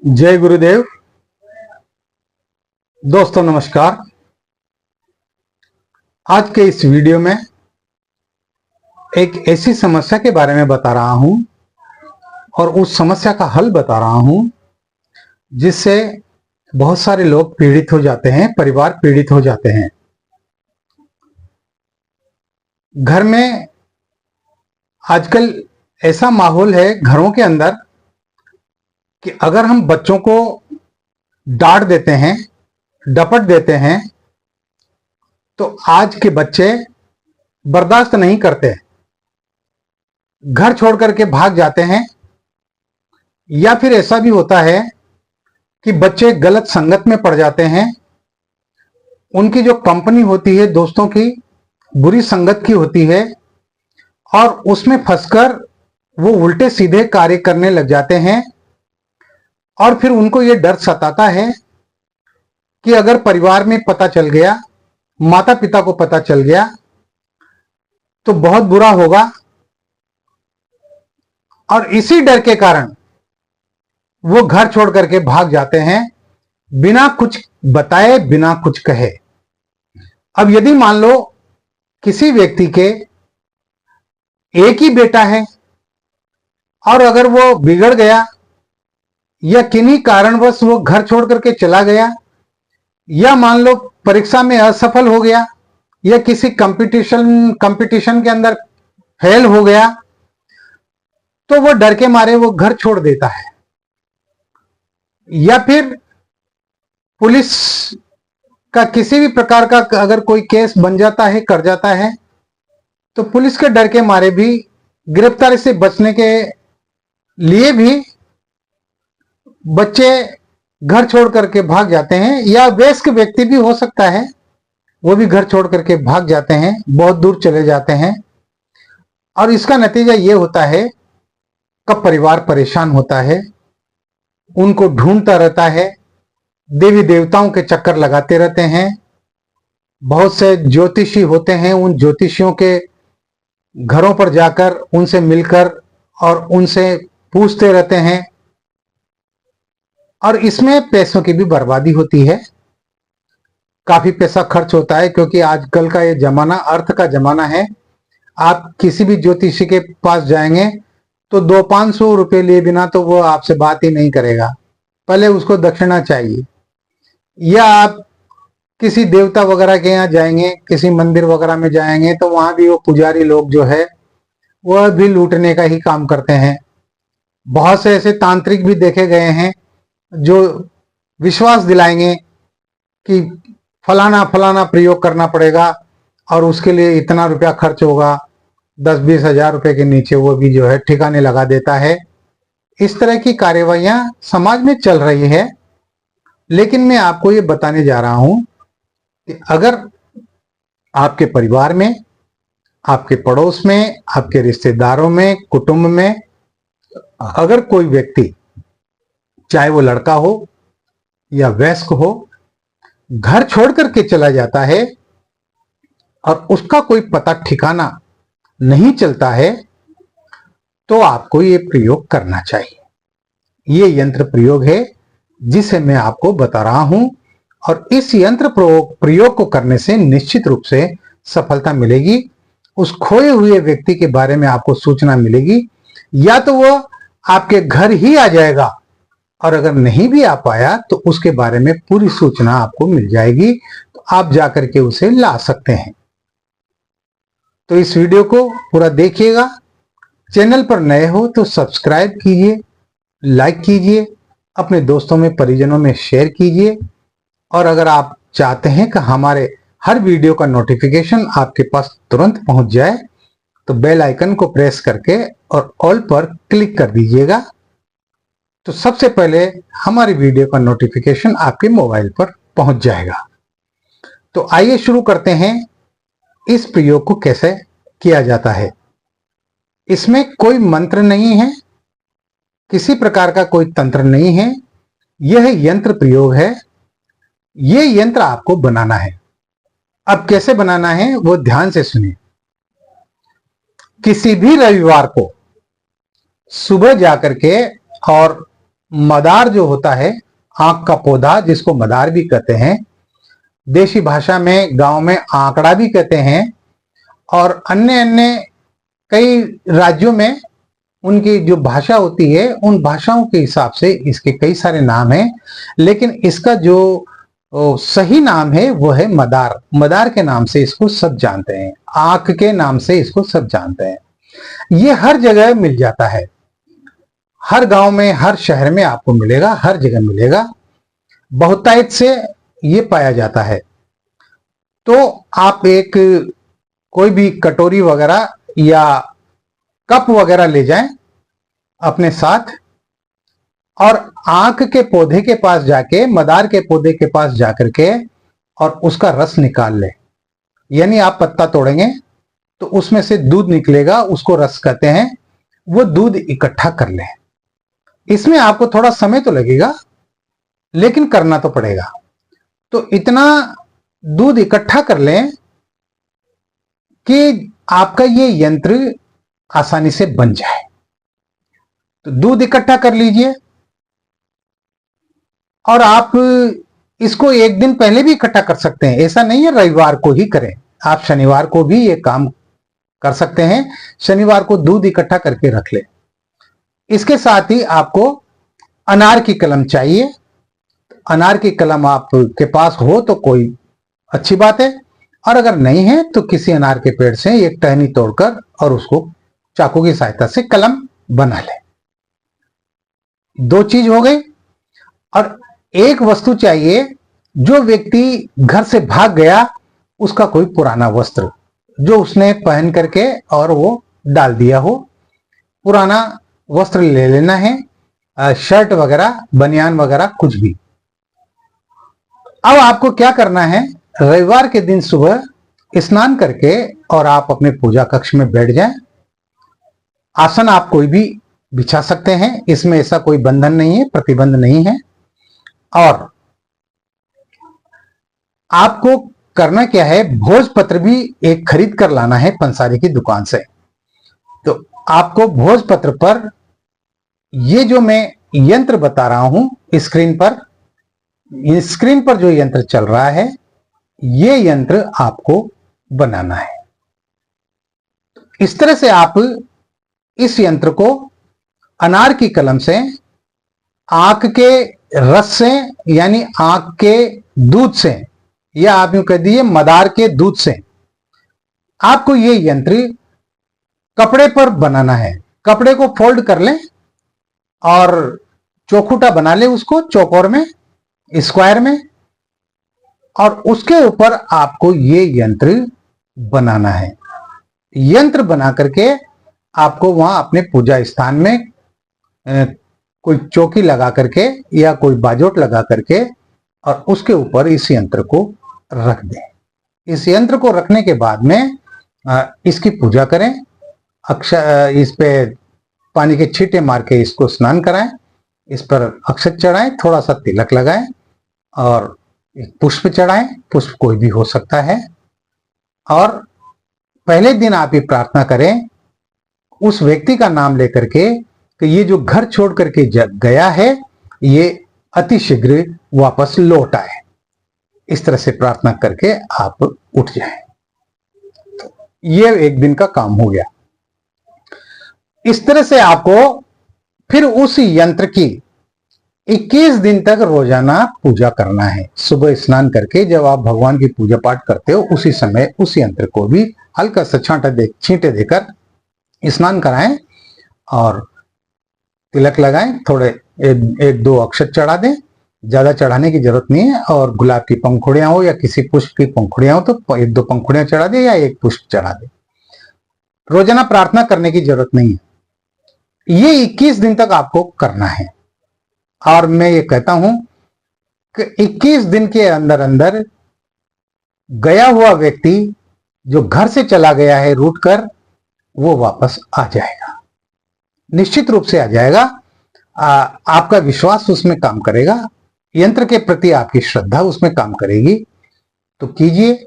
जय गुरुदेव। दोस्तों नमस्कार। आज के इस वीडियो में एक ऐसी समस्या के बारे में बता रहा हूं और उस समस्या का हल बता रहा हूं जिससे बहुत सारे लोग पीड़ित हो जाते हैं, परिवार पीड़ित हो जाते हैं। घर में आजकल ऐसा माहौल है घरों के अंदर कि अगर हम बच्चों को डांट देते हैं, डपट देते हैं, तो आज के बच्चे बर्दाश्त नहीं करते, घर छोड़ करके भाग जाते हैं। या फिर ऐसा भी होता है कि बच्चे गलत संगत में पड़ जाते हैं। उनकी जो कंपनी होती है दोस्तों की, बुरी संगत की होती है और उसमें फंसकर वो उल्टे सीधे कार्य करने लग जाते हैं। और फिर उनको ये डर सताता है कि अगर परिवार में पता चल गया, माता पिता को पता चल गया तो बहुत बुरा होगा। और इसी डर के कारण वो घर छोड़ करके भाग जाते हैं, बिना कुछ बताए, बिना कुछ कहे। अब यदि मान लो किसी व्यक्ति के एक ही बेटा है और अगर वो बिगड़ गया या किन्हीं कारणवश वो घर छोड़ करके चला गया, या मान लो परीक्षा में असफल हो गया या किसी कंपटीशन के अंदर फेल हो गया, तो वो डर के मारे वो घर छोड़ देता है। या फिर पुलिस का किसी भी प्रकार का अगर कोई केस बन जाता है, कर जाता है, तो पुलिस के डर के मारे भी, गिरफ्तारी से बचने के लिए भी बच्चे घर छोड़ करके भाग जाते हैं। या वयस्क व्यक्ति भी हो सकता है, वो भी घर छोड़ करके भाग जाते हैं, बहुत दूर चले जाते हैं। और इसका नतीजा ये होता है कि परिवार परेशान होता है, उनको ढूंढता रहता है, देवी देवताओं के चक्कर लगाते रहते हैं। बहुत से ज्योतिषी होते हैं, उन ज्योतिषियों के घरों पर जाकर उनसे मिलकर और उनसे पूछते रहते हैं। और इसमें पैसों की भी बर्बादी होती है, काफी पैसा खर्च होता है, क्योंकि आजकल का ये जमाना अर्थ का जमाना है। आप किसी भी ज्योतिषी के पास जाएंगे तो 200-500 रुपए लिए बिना तो वो आपसे बात ही नहीं करेगा, पहले उसको दक्षिणा चाहिए। या आप किसी देवता वगैरह के यहाँ जाएंगे, किसी मंदिर वगैरह में जाएंगे, तो वहां भी वो पुजारी लोग जो है वह भी लूटने का ही काम करते हैं। बहुत से ऐसे तांत्रिक भी देखे गए हैं जो विश्वास दिलाएंगे कि फलाना फलाना प्रयोग करना पड़ेगा और उसके लिए इतना रुपया खर्च होगा, 10-20 हजार रुपए के नीचे वो भी जो है ठिकाने लगा देता है। इस तरह की कार्यवाहियां समाज में चल रही है। लेकिन मैं आपको ये बताने जा रहा हूं कि अगर आपके परिवार में, आपके पड़ोस में, आपके रिश्तेदारों में, कुटुंब में अगर कोई व्यक्ति, चाहे वो लड़का हो या वयस्क हो, घर छोड़ करके चला जाता है और उसका कोई पता ठिकाना नहीं चलता है, तो आपको ये प्रयोग करना चाहिए। ये यंत्र प्रयोग है जिसे मैं आपको बता रहा हूं और इस यंत्र प्रयोग को करने से निश्चित रूप से सफलता मिलेगी। उस खोए हुए व्यक्ति के बारे में आपको सूचना मिलेगी, या तो वो आपके घर ही आ जाएगा, और अगर नहीं भी आ पाया तो उसके बारे में पूरी सूचना आपको मिल जाएगी, तो आप जाकर के उसे ला सकते हैं। तो इस वीडियो को पूरा देखिएगा। चैनल पर नए हो तो सब्सक्राइब कीजिए, लाइक कीजिए, अपने दोस्तों में, परिजनों में शेयर कीजिए। और अगर आप चाहते हैं कि हमारे हर वीडियो का नोटिफिकेशन आपके पास तुरंत पहुंच जाए, तो बेल आइकन को प्रेस करके और ऑल पर क्लिक कर दीजिएगा, तो सबसे पहले हमारी वीडियो का नोटिफिकेशन आपके मोबाइल पर पहुंच जाएगा। तो आइए शुरू करते हैं इस प्रयोग को कैसे किया जाता है। इसमें कोई मंत्र नहीं है, किसी प्रकार का कोई तंत्र नहीं है, यह यंत्र प्रयोग है। यह यंत्र आपको बनाना है। अब कैसे बनाना है वो ध्यान से सुनिए। किसी भी रविवार को सुबह जाकर के और मदार जो होता है, आंख का पौधा जिसको मदार भी कहते हैं, देशी भाषा में गांव में आंकड़ा भी कहते हैं, और अन्य अन्य कई राज्यों में उनकी जो भाषा होती है उन भाषाओं के हिसाब से इसके कई सारे नाम हैं, लेकिन इसका जो सही नाम है वो है मदार। मदार के नाम से इसको सब जानते हैं, आंख के नाम से इसको सब जानते हैं। ये हर जगह मिल जाता है, हर गांव में, हर शहर में आपको मिलेगा, हर जगह मिलेगा, बहुतायत से ये पाया जाता है। तो आप एक कोई भी कटोरी वगैरह या कप वगैरह ले जाएं अपने साथ, और आंख के पौधे के पास जाके, मदार के पौधे के पास जाकर के, और उसका रस निकाल ले। यानी आप पत्ता तोड़ेंगे तो उसमें से दूध निकलेगा, उसको रस कहते हैं। वो दूध इकट्ठा कर लें। इसमें आपको थोड़ा समय तो लगेगा, लेकिन करना तो पड़ेगा। तो इतना दूध इकट्ठा कर लें कि आपका ये यंत्र आसानी से बन जाए। तो दूध इकट्ठा कर लीजिए, और आप इसको एक दिन पहले भी इकट्ठा कर सकते हैं। ऐसा नहीं है रविवार को ही करें, आप शनिवार को भी ये काम कर सकते हैं। शनिवार को दूध इकट्ठा करके रख ले। इसके साथ ही आपको अनार की कलम चाहिए। अनार की कलम आपके पास हो तो कोई अच्छी बात है, और अगर नहीं है तो किसी अनार के पेड़ से एक टहनी तोड़कर और उसको चाकू की सहायता से कलम बना ले। दो चीज हो गई। और एक वस्तु चाहिए, जो व्यक्ति घर से भाग गया उसका कोई पुराना वस्त्र जो उसने पहन करके और वो डाल दिया हो, पुराना वस्त्र ले लेना है, शर्ट वगैरह, बनियान वगैरह, कुछ भी। अब आपको क्या करना है, रविवार के दिन सुबह स्नान करके और आप अपने पूजा कक्ष में बैठ जाएं। आसन आप कोई भी बिछा सकते हैं, इसमें ऐसा कोई बंधन नहीं है, प्रतिबंध नहीं है। और आपको करना क्या है, भोजपत्र भी एक खरीद कर लाना है पंसारी की दुकान से। तो आपको भोजपत्र पर ये जो मैं यंत्र बता रहा हूं स्क्रीन पर जो यंत्र चल रहा है, ये यंत्र आपको बनाना है। इस तरह से आप इस यंत्र को अनार की कलम से, आंख के रस से, यानी आंख के दूध से, या आप यूं कह दीजिए मदार के दूध से, आपको ये यंत्र कपड़े पर बनाना है। कपड़े को फोल्ड कर लें और चौखुटा बना ले उसको, चौकोर में, स्क्वायर में, और उसके ऊपर आपको ये यंत्र बनाना है। यंत्र बना करके आपको वहां अपने पूजा स्थान में कोई चौकी लगा करके या कोई बाजोट लगा करके और उसके ऊपर इस यंत्र को रख दें। इस यंत्र को रखने के बाद में इसकी पूजा करें। इस पे पानी के छींटे मार के इसको स्नान कराएं, इस पर अक्षत चढ़ाएं, थोड़ा सा तिलक लगाएं और एक पुष्प चढ़ाएं। पुष्प कोई भी हो सकता है। और पहले दिन आप ये प्रार्थना करें उस व्यक्ति का नाम लेकर के कि ये जो घर छोड़ करके गया है ये अति शीघ्र वापस लौट आए। इस तरह से प्रार्थना करके आप उठ जाएं। ये एक दिन का काम हो गया। इस तरह से आपको फिर उस यंत्र की 21 दिन तक रोजाना पूजा करना है। सुबह स्नान करके जब आप भगवान की पूजा पाठ करते हो उसी समय उस यंत्र को भी हल्का सा छींटे देकर स्नान कराएं और तिलक लगाएं। थोड़े एक दो अक्षत चढ़ा दें, ज्यादा चढ़ाने की जरूरत नहीं है। और गुलाब की पंखुड़ियां हो या किसी पुष्प की पंखुड़ियां हो तो एक दो पंखुड़ियां चढ़ा दे या एक पुष्प चढ़ा दे। रोजाना प्रार्थना करने की जरूरत नहीं है। ये 21 दिन तक आपको करना है। और मैं ये कहता हूं कि 21 दिन के अंदर अंदर गया हुआ व्यक्ति जो घर से चला गया है रूठ कर, वो वापस आ जाएगा, निश्चित रूप से आ जाएगा। आपका विश्वास उसमें काम करेगा, यंत्र के प्रति आपकी श्रद्धा उसमें काम करेगी। तो कीजिए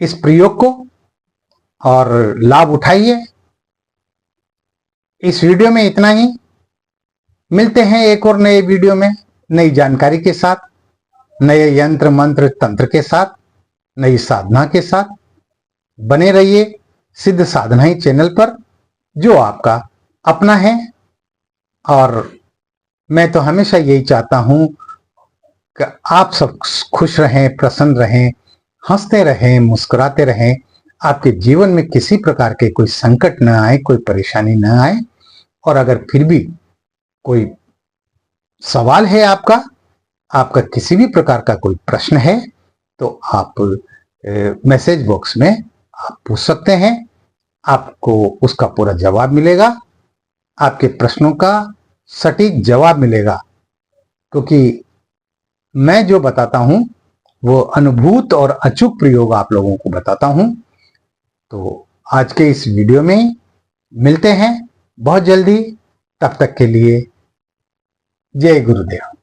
इस प्रयोग को और लाभ उठाइए। इस वीडियो में इतना ही। मिलते हैं एक और नए वीडियो में, नई जानकारी के साथ, नए यंत्र मंत्र तंत्र के साथ, नई साधना के साथ। बने रहिए सिद्ध साधना ही चैनल पर, जो आपका अपना है। और मैं तो हमेशा यही चाहता हूं कि आप सब खुश रहें, प्रसन्न रहें, हंसते रहें, मुस्कुराते रहें। आपके जीवन में किसी प्रकार के कोई संकट न आए, कोई परेशानी न आए। और अगर फिर भी कोई सवाल है आपका, आपका किसी भी प्रकार का कोई प्रश्न है, तो आप मैसेज बॉक्स में आप पूछ सकते हैं। आपको उसका पूरा जवाब मिलेगा, आपके प्रश्नों का सटीक जवाब मिलेगा, क्योंकि मैं जो बताता हूं वो अनुभूत और अचूक प्रयोग आप लोगों को बताता हूं। तो आज के इस वीडियो में मिलते हैं बहुत जल्दी। तब तक के लिए जय गुरुदेव।